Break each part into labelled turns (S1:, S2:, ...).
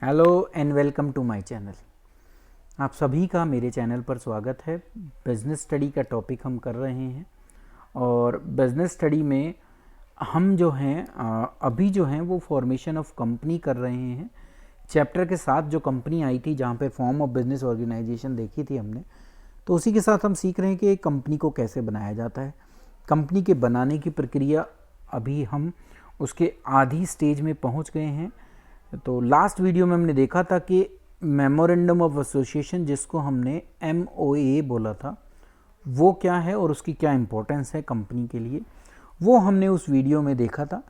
S1: Hello and welcome to my channel. आप सभी का मेरे चैनल पर स्वागत है। बिज़नेस स्टडी का टॉपिक हम कर रहे हैं और बिज़नेस स्टडी में हम जो हैं अभी जो हैं वो फॉर्मेशन ऑफ कंपनी कर रहे हैं। चैप्टर के साथ जो कंपनी आई थी जहाँ पे फॉर्म ऑफ बिजनेस ऑर्गेनाइजेशन देखी थी हमने, तो उसी के साथ हम सीख रहे हैं कि एक कंपनी को कैसे बनाया जाता है। कंपनी के बनाने की प्रक्रिया अभी हम उसके आधी स्टेज में पहुँच गए हैं। तो लास्ट वीडियो में हमने देखा था कि मेमोरेंडम ऑफ एसोसिएशन, जिसको हमने MOA बोला था, वो क्या है और उसकी क्या इम्पोर्टेंस है कंपनी के लिए, वो हमने उस वीडियो में देखा था।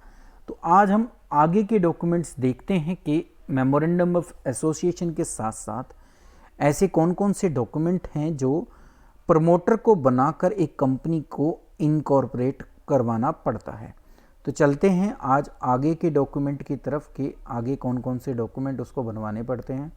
S1: तो आज हम आगे के डॉक्यूमेंट्स देखते हैं कि मेमोरेंडम ऑफ एसोसिएशन के साथ साथ ऐसे कौन कौन से डॉक्यूमेंट हैं जो प्रमोटर को बनाकर एक कंपनी को इनकॉर्पोरेट करवाना पड़ता है। तो चलते हैं आज आगे के डॉक्यूमेंट की तरफ कि आगे कौन कौन से डॉक्यूमेंट उसको बनवाने पड़ते हैं।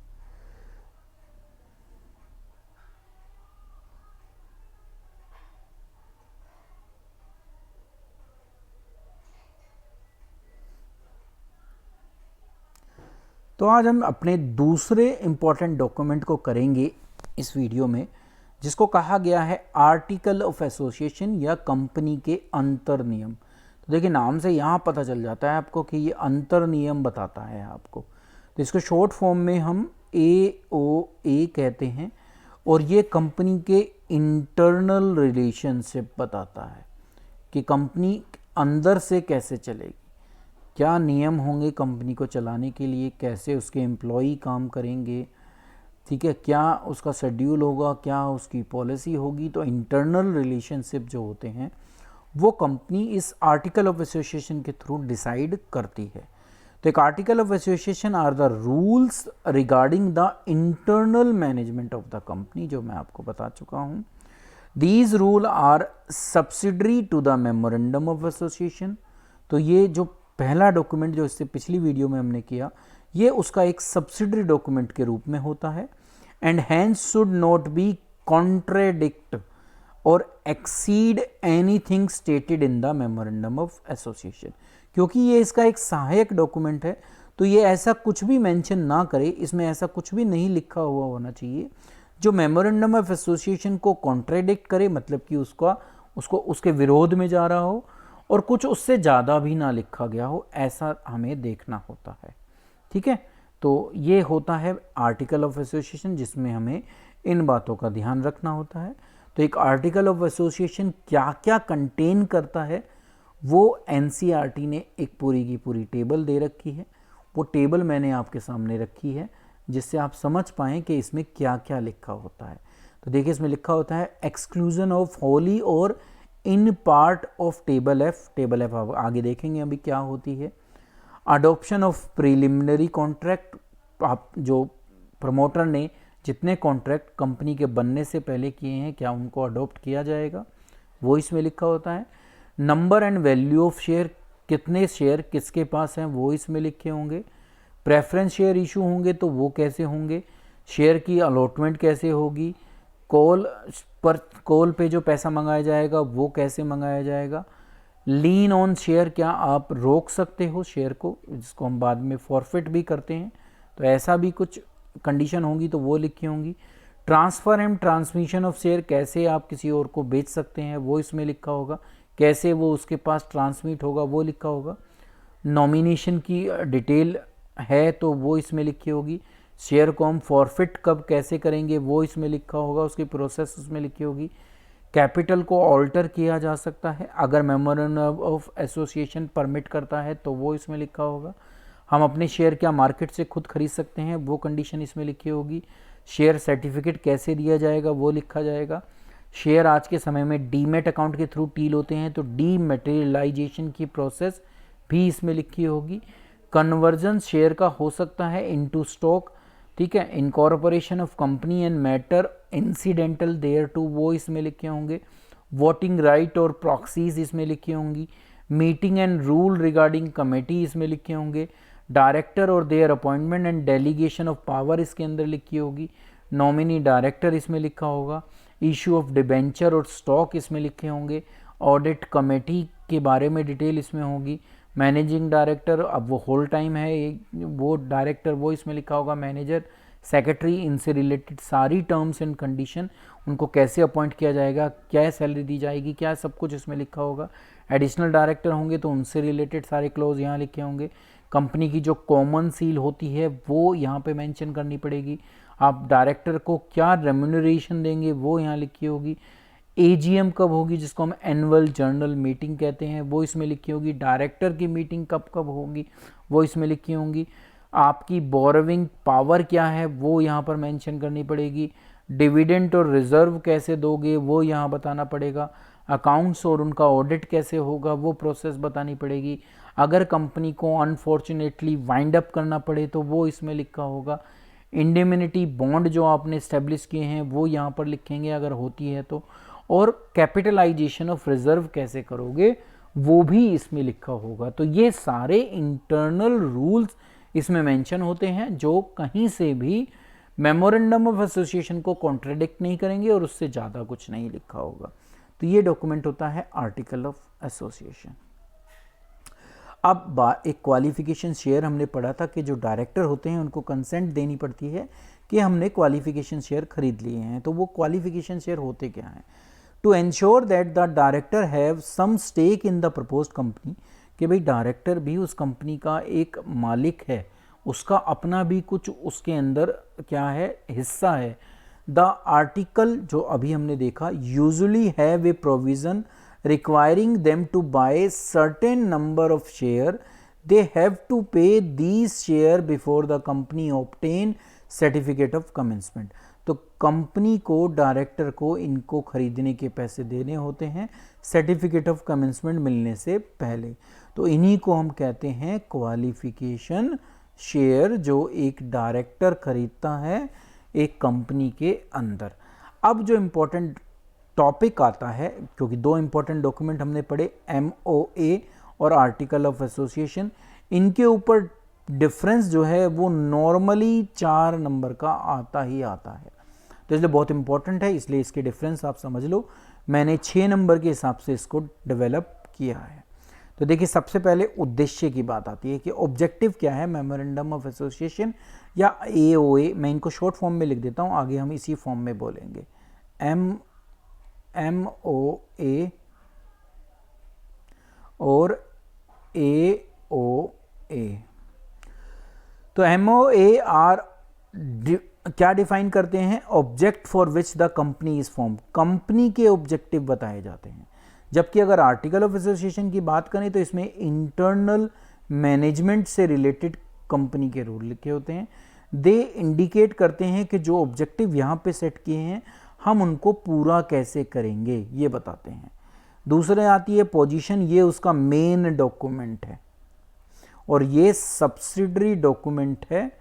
S1: तो आज हम अपने दूसरे इम्पॉर्टेंट डॉक्यूमेंट को करेंगे इस वीडियो में, जिसको कहा गया है आर्टिकल ऑफ एसोसिएशन या कंपनी के अंतर नियम। तो देखिए, नाम से यहाँ पता चल जाता है आपको कि ये अंतर नियम बताता है आपको। तो इसको शॉर्ट फॉर्म में हम AOA कहते हैं और ये कंपनी के इंटरनल रिलेशनशिप बताता है कि कंपनी अंदर से कैसे चलेगी, क्या नियम होंगे कंपनी को चलाने के लिए, कैसे उसके एम्प्लॉई काम करेंगे, ठीक है, क्या उसका शेड्यूल होगा, क्या उसकी पॉलिसी होगी। तो इंटरनल रिलेशनशिप जो होते हैं वो कंपनी इस आर्टिकल ऑफ एसोसिएशन के थ्रू डिसाइड करती है। तो एक article of association are the rules regarding the internal management of the company, जो मैं आपको बता चुका हूँ। These rule are subsidiary to the memorandum of association. तो ये जो पहला डॉक्यूमेंट जो इससे पिछली वीडियो में हमने किया, ये उसका एक सब्सिडरी डॉक्यूमेंट के रूप में होता है। And hence should not be contradict और exceed anything stated in the memorandum of association. क्योंकि ये इसका एक सहायक डॉक्यूमेंट है, तो ये ऐसा कुछ भी मेंशन ना करे, इसमें ऐसा कुछ भी नहीं लिखा हुआ होना चाहिए जो मेमोरेंडम ऑफ एसोसिएशन को कॉन्ट्रेडिक्ट करे, मतलब कि उसको उसके विरोध में जा रहा हो, और कुछ उससे ज़्यादा भी ना लिखा गया हो, ऐसा हमें देखना होता है। ठीक है, तो ये होता है आर्टिकल ऑफ एसोसिएशन, जिसमें हमें इन बातों का ध्यान रखना होता है। तो एक आर्टिकल ऑफ एसोसिएशन क्या क्या कंटेन करता है, वो NCERT ने एक पूरी की पूरी टेबल दे रखी है। वो टेबल मैंने आपके सामने रखी है जिससे आप समझ पाएँ कि इसमें क्या क्या लिखा होता है। तो देखिए, इसमें लिखा होता है एक्सक्लूजन ऑफ होली और in part of table F. Table F आप आगे देखेंगे अभी क्या होती है। अडॉप्शन ऑफ प्रिलिमिनरी कॉन्ट्रैक्ट, आप जो प्रमोटर ने जितने कॉन्ट्रैक्ट कंपनी के बनने से पहले किए हैं, क्या उनको अडॉप्ट किया जाएगा, वो इसमें लिखा होता है। Number and value of share, कितने शेयर किसके पास हैं, वो इसमें लिखे होंगे। प्रेफरेंस शेयर इशू होंगे तो वो कैसे होंगे, शेयर की अलॉटमेंट कैसे होगी, कॉल पे जो पैसा मंगाया जाएगा वो कैसे मंगाया जाएगा। लीन ऑन शेयर, क्या आप रोक सकते हो शेयर को, जिसको हम बाद में फॉरफिट भी करते हैं, तो ऐसा भी कुछ कंडीशन होंगी तो वो लिखी होंगी। Transfer and transmission of share, कैसे आप किसी और को बेच सकते हैं वो इसमें लिखा होगा, कैसे वो उसके पास ट्रांसमिट होगा वो लिखा होगा। नॉमिनेशन की डिटेल है तो वो इसमें लिखी होगी। शेयर को हम फॉरफिट कब कैसे करेंगे वो इसमें लिखा होगा, उसकी प्रोसेस उसमें लिखी होगी। कैपिटल को ऑल्टर किया जा सकता है अगर मेमोरेंडम ऑफ एसोसिएशन परमिट करता है, तो वो इसमें लिखा होगा। हम अपने शेयर क्या मार्केट से खुद खरीद सकते हैं, वो कंडीशन इसमें लिखी होगी। शेयर सर्टिफिकेट कैसे दिया जाएगा वो लिखा जाएगा। शेयर आज के समय में डीमेट अकाउंट के थ्रू डील होते हैं, तो डीमेटेरियलाइजेशन की प्रोसेस भी इसमें लिखी होगी। कन्वर्जन शेयर का हो सकता है इनटू स्टॉक, ठीक है। Incorporation of company and matter incidental thereto, वो इसमें लिखे होंगे। वोटिंग राइट और प्रॉक्सीज इसमें लिखी होंगी। Meeting and rule regarding committee इसमें लिखे होंगे। डायरेक्टर और there appointment and delegation of power इसके अंदर लिखी होगी। नॉमिनी डायरेक्टर इसमें लिखा होगा। इशू ऑफ डिबेंचर और स्टॉक इसमें लिखे होंगे। ऑडिट कमेटी के बारे में डिटेल इसमें होगी। मैनेजिंग डायरेक्टर, अब वो होल टाइम है, वो डायरेक्टर वो इसमें लिखा होगा, मैनेजर, सेक्रेटरी, इनसे रिलेटेड सारी टर्म्स एंड कंडीशन, उनको कैसे अपॉइंट किया जाएगा, क्या सैलरी दी जाएगी, क्या सब कुछ इसमें लिखा होगा। एडिशनल डायरेक्टर होंगे तो उनसे रिलेटेड सारे क्लोज यहाँ लिखे होंगे। कंपनी की जो कॉमन सील होती है वो यहाँ पे मेंशन करनी पड़ेगी। आप डायरेक्टर को क्या रेम्यूनरेशन देंगे वो यहाँ लिखी होगी। एजीएम कब होगी, जिसको हम एनुअल जर्नल मीटिंग कहते हैं, वो इसमें लिखी होगी। डायरेक्टर की मीटिंग कब कब होगी वो इसमें लिखी होंगी। आपकी बोरोविंग पावर क्या है वो यहाँ पर मेंशन करनी पड़ेगी। डिविडेंड और रिजर्व कैसे दोगे वो यहाँ बताना पड़ेगा। अकाउंट्स और उनका ऑडिट कैसे होगा वो प्रोसेस बतानी पड़ेगी। अगर कंपनी को अनफॉर्चुनेटली वाइंड अप करना पड़े तो वो इसमें लिखा होगा। इंडेमिनिटी बॉन्ड जो आपने इस्टेब्लिश किए हैं वो यहाँ पर लिखेंगे अगर होती है तो। और कैपिटलाइजेशन ऑफ रिजर्व कैसे करोगे वो भी इसमें लिखा होगा। तो ये सारे इंटरनल रूल्स इसमें मेंशन होते हैं जो कहीं से भी मेमोरेंडम ऑफ एसोसिएशन को कॉन्ट्रडिक्ट नहीं करेंगे और उससे ज़्यादा कुछ नहीं लिखा होगा। तो ये डॉक्यूमेंट होता है आर्टिकल ऑफ एसोसिएशन। अब एक क्वालिफिकेशन शेयर हमने पढ़ा था कि जो डायरेक्टर होते हैं उनको कंसेंट देनी पड़ती है कि हमने क्वालिफिकेशन शेयर खरीद लिए हैं। तो वो क्वालिफिकेशन शेयर होते क्या हैं? To ensure that the director have some stake in the proposed company, कि भाई डायरेक्टर भी उस कंपनी का एक मालिक है, उसका अपना भी कुछ उसके अंदर क्या है, हिस्सा है। द आर्टिकल जो अभी हमने देखा usually have a provision requiring them to buy certain number of share, they have to pay these share before the company obtain certificate of commencement. तो कंपनी को, डायरेक्टर को इनको खरीदने के पैसे देने होते हैं सर्टिफिकेट ऑफ कमेंसमेंट मिलने से पहले। तो इन्हीं को हम कहते हैं क्वालिफिकेशन शेयर, जो एक डायरेक्टर खरीदता है एक कंपनी के अंदर। अब जो इम्पोर्टेंट टॉपिक आता है, क्योंकि दो इम्पोर्टेंट डॉक्यूमेंट हमने पढ़े, MOA और आर्टिकल ऑफ एसोसिएशन, इनके ऊपर डिफरेंस जो है वो नॉर्मली 4 नंबर का आता ही आता है। तो इसलिए बहुत इंपॉर्टेंट है, इसलिए इसके डिफरेंस आप समझ लो। मैंने 6 नंबर के हिसाब से इसको डेवलप किया है। तो देखिए, सबसे पहले उद्देश्य की बात आती है कि ऑब्जेक्टिव क्या है मेमोरेंडम ऑफ एसोसिएशन या AOA। मैं इनको शॉर्ट फॉर्म में लिख देता हूँ, आगे हम इसी फॉर्म में बोलेंगे। MOA और AOA। तो MOA आर क्या डिफाइन करते हैं? Object for which the company is form. Company के ऑब्जेक्टिव बताए जाते हैं। जबकि अगर आर्टिकल ऑफ एसोसिएशन की बात करें तो इसमें इंटरनल मैनेजमेंट से रिलेटेड कंपनी के रूल लिखे होते हैं। दे इंडिकेट करते हैं कि जो ऑब्जेक्टिव यहाँ पे सेट किए हैं हम उनको पूरा कैसे करेंगे, ये बताते हैं। दूसरे आती है पोजीशन, ये उसका मेन डॉक्यूमेंट है और ये सब्सिडरी डॉक्यूमेंट है,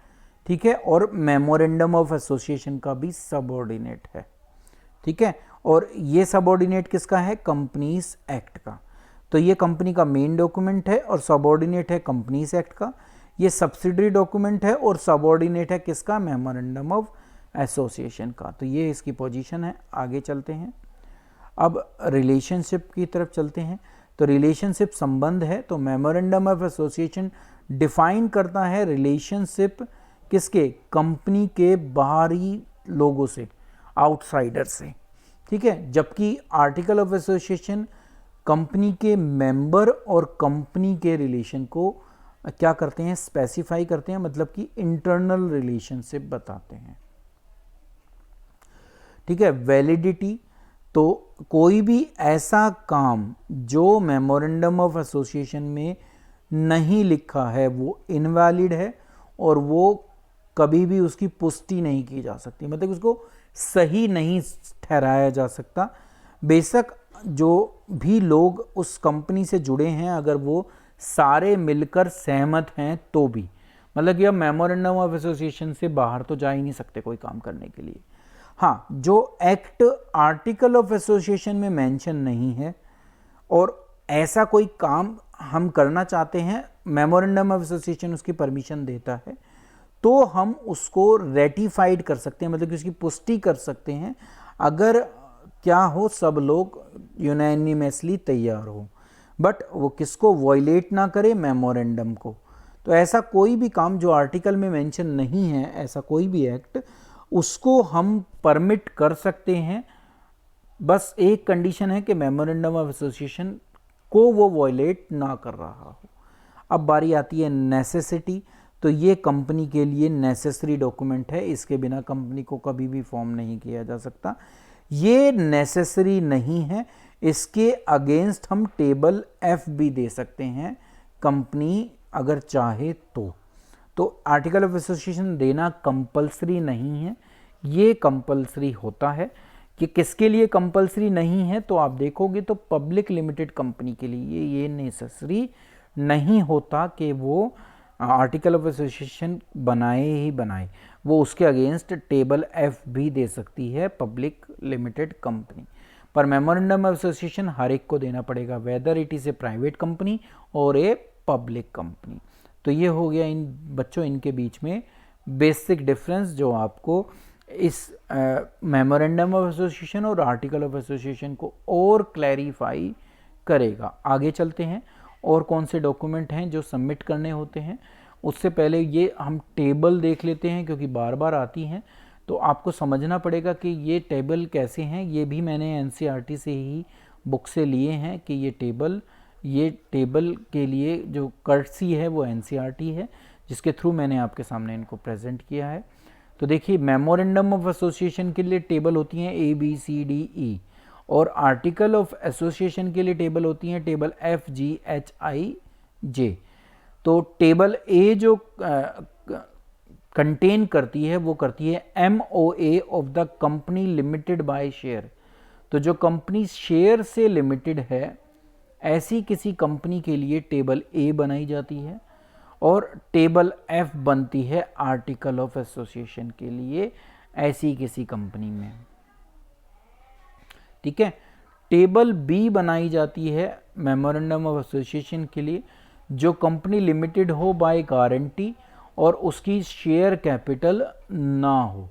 S1: ठीक है, और मेमोरेंडम ऑफ एसोसिएशन का भी सबऑर्डिनेट है, ठीक है। और ये सबऑर्डिनेट किसका है? कंपनीज एक्ट का। तो ये कंपनी का मेन डॉक्यूमेंट है और सबऑर्डिनेट है कंपनीज एक्ट का। ये सब्सिडरी डॉक्यूमेंट है और सबऑर्डिनेट है किसका? मेमोरेंडम ऑफ एसोसिएशन का। तो ये इसकी पोजीशन है। आगे चलते हैं, अब रिलेशनशिप की तरफ चलते हैं। तो रिलेशनशिप संबंध है, तो मेमोरेंडम ऑफ एसोसिएशन डिफाइन करता है रिलेशनशिप किसके? कंपनी के बाहरी लोगों से, आउटसाइडर से, ठीक है। जबकि आर्टिकल ऑफ एसोसिएशन कंपनी के मेंबर और कंपनी के रिलेशन को क्या करते हैं? स्पेसिफाई करते हैं, मतलब कि इंटरनल रिलेशनशिप बताते हैं, ठीक है। वैलिडिटी, तो कोई भी ऐसा काम जो मेमोरेंडम ऑफ एसोसिएशन में नहीं लिखा है वो इनवैलिड है और वो कभी भी उसकी पुष्टि नहीं की जा सकती, मतलब उसको सही नहीं ठहराया जा सकता। बेशक जो भी लोग उस कंपनी से जुड़े हैं अगर वो सारे मिलकर सहमत हैं तो भी, मतलब कि अब मेमोरेंडम ऑफ एसोसिएशन से बाहर तो जा ही नहीं सकते कोई काम करने के लिए। हाँ, जो एक्ट आर्टिकल ऑफ एसोसिएशन में मेंशन नहीं है और ऐसा कोई काम हम करना चाहते हैं, मेमोरेंडम ऑफ एसोसिएशन उसकी परमिशन देता है, तो हम उसको रेटिफाइड कर सकते हैं, मतलब कि उसकी पुष्टि कर सकते हैं अगर क्या हो, सब लोग यूनानिमसली तैयार हो। बट वो किसको वॉयलेट ना करे, मेमोरेंडम को। तो ऐसा कोई भी काम जो आर्टिकल में मेंशन नहीं है, ऐसा कोई भी एक्ट, उसको हम परमिट कर सकते हैं। बस एक कंडीशन है कि मेमोरेंडम ऑफ एसोसिएशन को वो वॉयलेट ना कर रहा हो। अब बारी आती है नेसेसिटी। तो ये कंपनी के लिए नेसेसरी डॉक्यूमेंट है, इसके बिना कंपनी को कभी भी फॉर्म नहीं किया जा सकता। ये नेसेसरी नहीं है, इसके अगेंस्ट हम टेबल एफ भी दे सकते हैं कंपनी अगर चाहे तो आर्टिकल ऑफ एसोसिएशन देना कंपलसरी नहीं है। ये कंपलसरी होता है कि किसके लिए कंपलसरी नहीं है, तो आप देखोगे तो पब्लिक लिमिटेड कंपनी के लिए ये नेसेसरी नहीं होता कि वो आर्टिकल ऑफ एसोसिएशन बनाए ही बनाए। वो उसके अगेंस्ट टेबल एफ भी दे सकती है पब्लिक लिमिटेड कंपनी। पर मेमोरेंडम ऑफ एसोसिएशन हर एक को देना पड़ेगा, whether it is a private company और ए पब्लिक कंपनी। तो ये हो गया इन बच्चों इनके बीच में बेसिक डिफरेंस जो आपको इस मेमोरेंडम ऑफ एसोसिएशन और आर्टिकल ऑफ एसोसिएशन को और क्लैरिफाई करेगा। आगे चलते हैं, और कौन से डॉक्यूमेंट हैं जो सबमिट करने होते हैं। उससे पहले ये हम टेबल देख लेते हैं, क्योंकि बार बार आती हैं, तो आपको समझना पड़ेगा कि ये टेबल कैसे हैं। ये भी मैंने एनसीईआरटी से ही बुक से लिए हैं कि ये टेबल के लिए जो कर्टसी है वो एनसीईआरटी है, जिसके थ्रू मैंने आपके सामने इनको प्रेजेंट किया है। तो देखिए, मेमोरेंडम ऑफ एसोसिएशन के लिए टेबल होती हैं ABCDE, और आर्टिकल ऑफ एसोसिएशन के लिए टेबल होती हैं टेबल FGHIJ। तो टेबल ए जो कंटेन करती है वो करती है MOA of the company limited by share. तो जो कंपनी शेयर से लिमिटेड है, ऐसी किसी कंपनी के लिए टेबल ए बनाई जाती है, और टेबल एफ बनती है आर्टिकल ऑफ एसोसिएशन के लिए ऐसी किसी कंपनी में। ठीक है। टेबल बी बनाई जाती है मेमोरेंडम ऑफ एसोसिएशन के लिए जो कंपनी लिमिटेड हो बाय गारंटी और उसकी शेयर कैपिटल ना हो।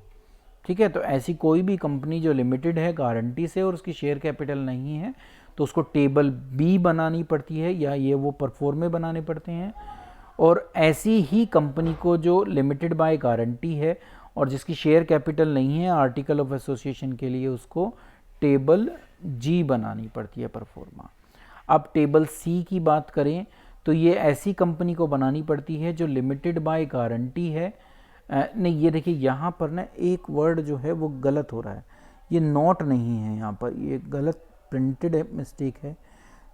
S1: ठीक है। तो ऐसी कोई भी कंपनी जो लिमिटेड है गारंटी से और उसकी शेयर कैपिटल नहीं है, तो उसको टेबल बी बनानी पड़ती है, या ये वो परफॉर्मे बनाने पड़ते हैं। और ऐसी ही कंपनी को जो लिमिटेड बाय गारंटी है और जिसकी शेयर कैपिटल नहीं है, आर्टिकल ऑफ एसोसिएशन के लिए उसको टेबल जी बनानी पड़ती है, परफॉर्मा। अब टेबल सी की बात करें तो ये ऐसी कंपनी को बनानी पड़ती है जो लिमिटेड बाय गारंटी है। नहीं, ये देखिए यहाँ पर ना एक वर्ड जो है वो गलत हो रहा है, ये नॉट नहीं है, यहाँ पर ये गलत प्रिंटेड है, मिस्टेक है।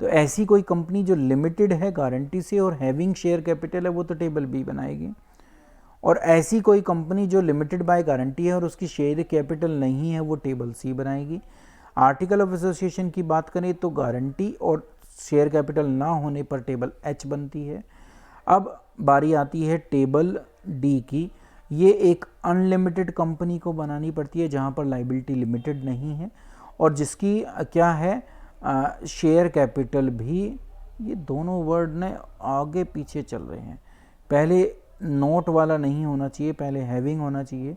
S1: तो ऐसी कोई कंपनी जो लिमिटेड है गारंटी से और हैविंग शेयर कैपिटल है, वो तो टेबल बी बनाएगी। और ऐसी कोई कंपनी जो लिमिटेड बाय गारंटी है और उसकी शेयर कैपिटल नहीं है, वो टेबल सी बनाएगी। आर्टिकल ऑफ एसोसिएशन की बात करें तो गारंटी और शेयर कैपिटल ना होने पर टेबल एच बनती है। अब बारी आती है टेबल डी की। ये एक अनलिमिटेड कंपनी को बनानी पड़ती है जहाँ पर लाइबिलिटी लिमिटेड नहीं है और जिसकी क्या है शेयर कैपिटल भी। ये दोनों वर्ड ने आगे पीछे चल रहे हैं, पहले नोट वाला नहीं होना चाहिए, पहले हैविंग होना चाहिए,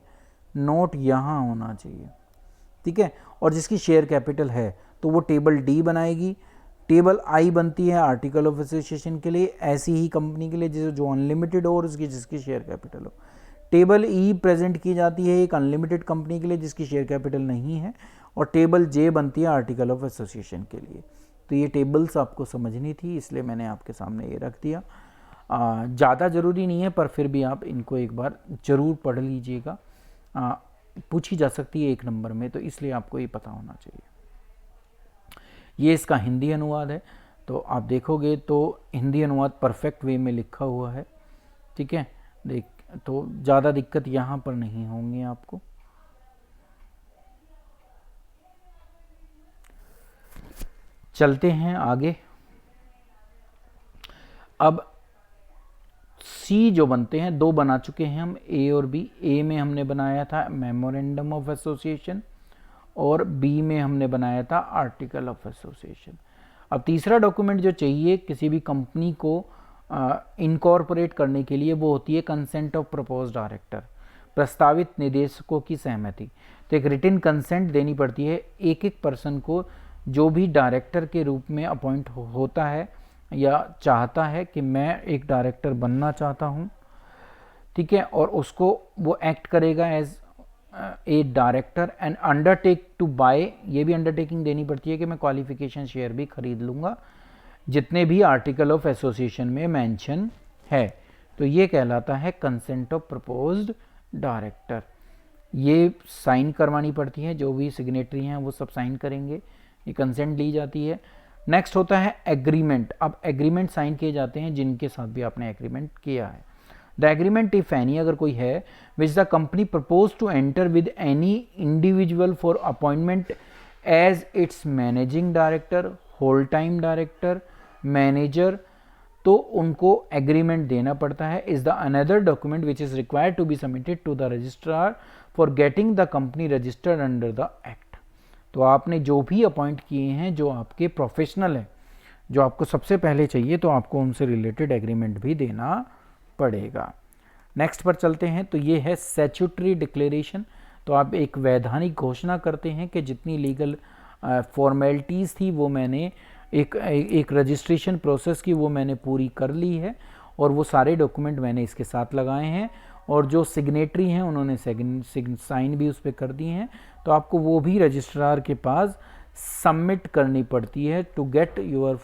S1: नोट यहाँ होना चाहिए। ठीक है। और जिसकी शेयर कैपिटल है तो वो टेबल डी बनाएगी। टेबल आई बनती है आर्टिकल ऑफ एसोसिएशन के लिए ऐसी ही कंपनी के लिए जो अनलिमिटेड हो और उसकी जिसकी शेयर कैपिटल हो। टेबल ई प्रेजेंट की जाती है एक अनलिमिटेड कंपनी के लिए जिसकी शेयर कैपिटल नहीं है, और टेबल जे बनती है आर्टिकल ऑफ एसोसिएशन के लिए। तो ये टेबल्स आपको समझनी थी, इसलिए मैंने आपके सामने ये रख दिया। ज़्यादा ज़रूरी नहीं है, पर फिर भी आप इनको एक बार ज़रूर पढ़ लीजिएगा, पूछी जा सकती है 1 नंबर में, तो इसलिए आपको ये पता होना चाहिए। ये इसका हिंदी अनुवाद है, तो आप देखोगे तो हिंदी अनुवाद परफेक्ट वे में लिखा हुआ है। ठीक है। तो ज़्यादा दिक्कत यहाँ पर नहीं होंगी आपको। चलते हैं आगे। अब सी जो बनते हैं, 2 बना चुके हैं हम, ए और बी। ए में हमने बनाया था मेमोरेंडम ऑफ एसोसिएशन और बी में हमने बनाया था आर्टिकल ऑफ एसोसिएशन। अब तीसरा डॉक्यूमेंट जो चाहिए किसी भी कंपनी को इनकॉर्पोरेट करने के लिए, वो होती है कंसेंट ऑफ प्रपोज डायरेक्टर, प्रस्तावित निदेशकों की सहमति। तो एक रिटन कंसेंट देनी पड़ती है एक एक पर्सन को जो भी डायरेक्टर के रूप में अपॉइंट होता है या चाहता है कि मैं एक डायरेक्टर बनना चाहता हूँ, ठीक है, और उसको वो एक्ट करेगा as a director and undertake to buy, ये भी अंडरटेकिंग देनी पड़ती है कि मैं क्वालिफिकेशन शेयर भी खरीद लूँगा जितने भी आर्टिकल ऑफ एसोसिएशन में मेंशन है। तो ये कहलाता है कंसेंट ऑफ प्रपोज्ड डायरेक्टर। ये साइन करवानी पड़ती है, जो भी सिग्नेटरी हैं वो सब साइन करेंगे, ये कंसेंट ली जाती है। नेक्स्ट होता है एग्रीमेंट। अब एग्रीमेंट साइन किए जाते हैं जिनके साथ भी आपने एग्रीमेंट किया है। द एग्रीमेंट इफ एनी, अगर कोई है, which the company propose to enter with any individual for appointment as its managing director, whole time director, manager, तो उनको एग्रीमेंट देना पड़ता है। Is the another document which is required to be submitted to the registrar for getting the company registered under the act. तो आपने जो भी appoint किए हैं, जो आपके प्रोफेशनल है, जो आपको सबसे पहले चाहिए, तो आपको उनसे रिलेटेड एग्रीमेंट भी देना पड़ेगा। नेक्स्ट पर चलते हैं। तो ये है स्टैट्यूटरी डिक्लेरेशन। तो आप एक वैधानिक घोषणा करते हैं कि जितनी लीगल फॉर्मेलिटीज़ थी वो मैंने एक रजिस्ट्रेशन प्रोसेस की वो मैंने पूरी कर ली है, और वो सारे डॉक्यूमेंट मैंने इसके साथ लगाए हैं, और जो सिग्नेटरी हैं उन्होंने साइन भी उस पर कर दिए हैं। तो आपको वो भी रजिस्ट्रार के पास सबमिट करनी पड़ती है to get your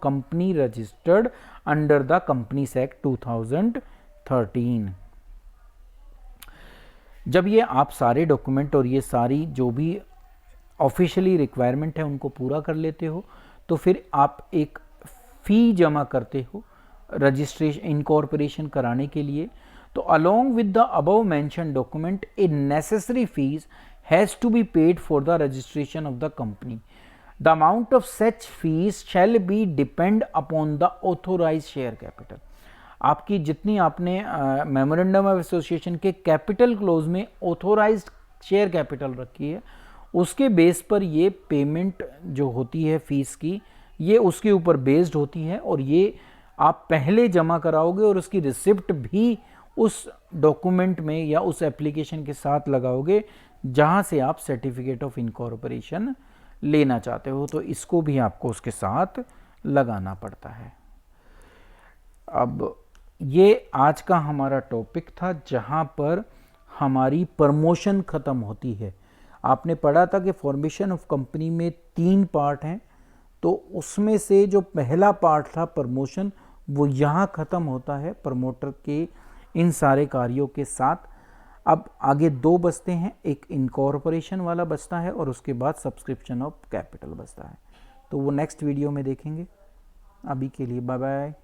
S1: company registered under the companies act 2013। जब ये आप सारे डॉक्यूमेंट और ये सारी जो भी ऑफिशियली रिक्वायरमेंट है उनको पूरा कर लेते हो, तो फिर आप एक फ़ी जमा करते हो रजिस्ट्रेशन इनकॉर्पोरेशन कराने के लिए। तो along with the above mention document a necessary fees has to be paid for the registration of the company. The amount of such fees shall be depend upon the authorise share capital. आपकी जितनी आपने memorandum of association के capital clause में authorised share capital रखी है, उसके base पर ये पेमेंट जो होती है फीस की, ये उसके ऊपर बेस्ड होती है, और ये आप पहले जमा कराओगे और उसकी रिसिप्ट भी उस डॉक्यूमेंट में या उस एप्लीकेशन के साथ लगाओगे जहाँ से आप सर्टिफिकेट ऑफ इनकॉर्पोरेशन लेना चाहते हो। तो इसको भी आपको उसके साथ लगाना पड़ता है। अब ये आज का हमारा टॉपिक था जहाँ पर हमारी प्रमोशन ख़त्म होती है। आपने पढ़ा था कि फॉर्मेशन ऑफ कंपनी में 3 पार्ट हैं, तो उसमें से जो पहला पार्ट था प्रमोशन, वो यहाँ ख़त्म होता है प्रमोटर के इन सारे कार्यों के साथ। अब आगे 2 बचते हैं, एक इनकॉर्पोरेशन वाला बचता है और उसके बाद सब्सक्रिप्शन ऑफ कैपिटल बचता है। तो वो नेक्स्ट वीडियो में देखेंगे। अभी के लिए बाय बाय।